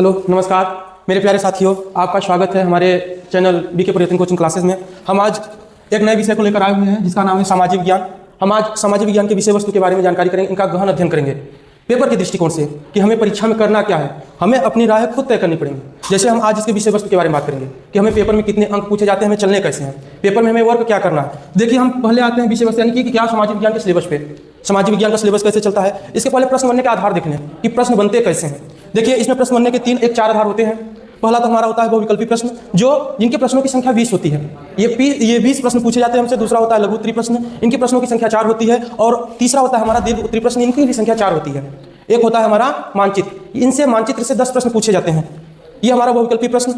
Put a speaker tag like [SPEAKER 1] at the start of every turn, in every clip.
[SPEAKER 1] Hello नमस्कार मेरे प्यारे साथियों, आपका स्वागत है हमारे चैनल बीके प्रयत्न कोचिंग क्लासेस में। हम आज एक नए विषय को लेकर आए हुए हैं जिसका नाम है सामाजिक विज्ञान। हम आज सामाजिक विज्ञान के विषय वस्तु के बारे में जानकारी करेंगे, इनका गहन अध्ययन करेंगे पेपर के दृष्टिकोण से कि हमें परीक्षा में करना क्या है। हमें अपनी राय खुद तय करनी पड़ेगी। जैसे हम आज इसके विषय वस्तु के बारे में बात करेंगे कि हमें पेपर में कितने अंक पूछे जाते हैं, हमें चलने कैसे हैं, पेपर में हमें वर्क क्या करना है। देखिए, हम पहले आते हैं विषय वस्तु यानी कि क्या सामाजिक विज्ञान के सिलेबस पे, सामाजिक विज्ञान का सिलेबस कैसे चलता है। इसके पहले प्रश्न बनने के आधार देखने कि प्रश्न बनते कैसे हैं। देखिए, इसमें प्रश्न बनने के चार आधार होते हैं। पहला तो हमारा होता है बहुविकल्पी प्रश्न, जो जिनके प्रश्नों की संख्या 20 होती है। ये 20 प्रश्न पूछे जाते हैं हमसे। दूसरा होता है लघु उत्तरी प्रश्न, इनकी प्रश्नों की संख्या 4 होती है। और तीसरा होता है हमारा दीर्घ उत्तरी प्रश्न, इनकी भी संख्या 4 होती है। एक होता है हमारा मानचित्र, इनसे मानचित्र से 10 प्रश्न पूछे जाते हैं। ये हमारा बहुविकल्पी प्रश्न।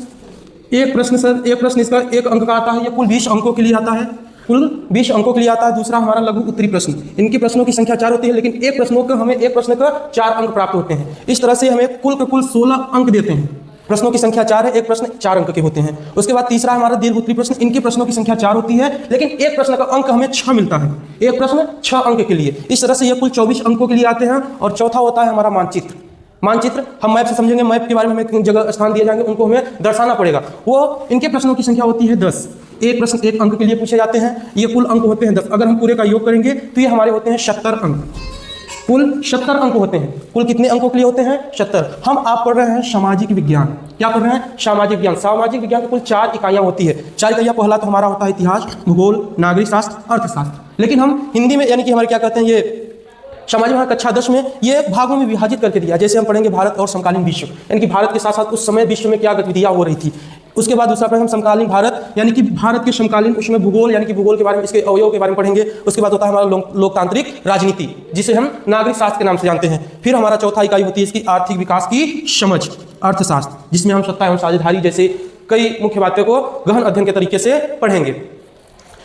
[SPEAKER 1] एक प्रश्न इसका 1 अंक का आता है, ये कुल 20 अंकों के लिए आता है, कुल 20 अंकों के लिए आता है। दूसरा हमारा लघु उत्तरी प्रश्न, इनकी प्रश्नों की संख्या 4 होती है, लेकिन एक प्रश्न का 4 अंक प्राप्त होते हैं। इस तरह से हमें कुल 16 अंक देते हैं। प्रश्नों की संख्या 4 है, एक प्रश्न 4 अंक के होते हैं। उसके बाद तीसरा हमारा दीर्घ उत्तरी प्रश्न, इनकी प्रश्नों की संख्या 4 होती है, लेकिन एक प्रश्न का अंक हमें 6 मिलता है, एक प्रश्न 6 अंक के लिए। इस तरह से ये कुल 24 अंकों के लिए आते हैं। और चौथा होता है हमारा मानचित्र। हम मैप से समझेंगे, मैप के बारे में हमें जगह स्थान दिए जाएंगे, उनको हमें दर्शाना पड़ेगा। वो इनके प्रश्नों की संख्या होती है 10, एक प्रश्न 1 अंक के लिए पूछे जाते हैं। ये कुल अंक होते हैं 10। अगर हम पूरे का योग करेंगे तो ये हमारे होते हैं 70 अंक, कुल 70 अंक होते हैं। कुल कितने अंकों के लिए होते हैं? 70। आप पढ़ रहे हैं सामाजिक विज्ञान। क्या पढ़ रहे हैं? सामाजिक विज्ञान। सामाजिक विज्ञान की कुल 4 इकाइयां होती है। 4 इकाइयां, पहला तो हमारा होता है इतिहास, भूगोल, नागरिक शास्त्र, अर्थशास्त्र। लेकिन हम हिंदी में यानी कि हमारे क्या कहते हैं, ये सामाजिक विज्ञान कक्षा 10 में ये भागों में विभाजित करके दिया। जैसे हम पढ़ेंगे भारत और समकालीन विश्व, यानी कि भारत के साथ साथ उस समय विश्व में क्या गतिविधियां हो रही थी। उसके बाद दूसरा पढ़ेंगे हम समकालीन भारत, यानी कि भारत के समकालीन, उसमें भूगोल यानी कि भूगोल के बारे में, इसके अवयव के बारे में पढ़ेंगे। उसके बाद होता है हमारा लोकतांत्रिक राजनीति, जिसे हम नागरिक शास्त्र के नाम से जानते हैं। फिर हमारा चौथा इकाई होती है इसकी आर्थिक विकास की समझ, अर्थशास्त्र, जिसमें हम सत्ता एवं साझेदारी जैसे कई मुख्य बातों को गहन अध्ययन के तरीके से पढ़ेंगे।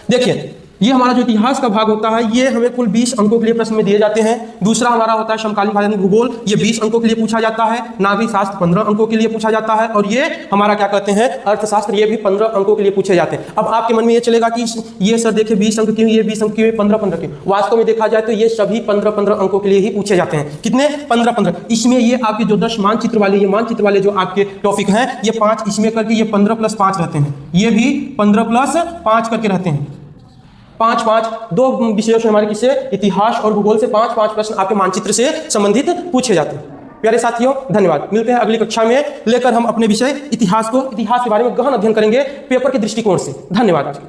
[SPEAKER 1] देखिए, ये हमारा जो इतिहास का भाग होता है, ये हमें कुल 20 अंकों के लिए प्रश्न में दिए जाते हैं। दूसरा हमारा होता है समकालीन भारत में भूगोल, ये 20 अंकों के लिए पूछा जाता है। नागरिक शास्त्र 15 अंकों के लिए पूछा जाता है। और ये हमारा क्या कहते हैं, अर्थशास्त्र, ये भी 15 अंकों के लिए पूछे जाते हैं। अब आपके मन में ये चलेगा कि ये सर देखिए 20 अंक क्यों, ये 20 अंक क्यों, 15-15 क्यों। वास्तव में देखा जाए तो ये सभी 15-15 अंकों के लिए ही पूछे जाते हैं। कितने? 15-15। इसमें ये आपके जो 10 मानचित्र वाले जो आपके टॉपिक हैं, ये 5 इसमें करके ये 15 + 5 रहते हैं। ये भी 15 + 5 करके रहते हैं। 5-5 दो विषयों से हमारे किससे, इतिहास और भूगोल से 5-5 प्रश्न आपके मानचित्र से संबंधित पूछे जाते हैं। प्यारे साथियों, धन्यवाद। मिलते हैं अगली कक्षा में, लेकर हम अपने विषय इतिहास के बारे में गहन अध्ययन करेंगे पेपर के दृष्टिकोण से। धन्यवाद।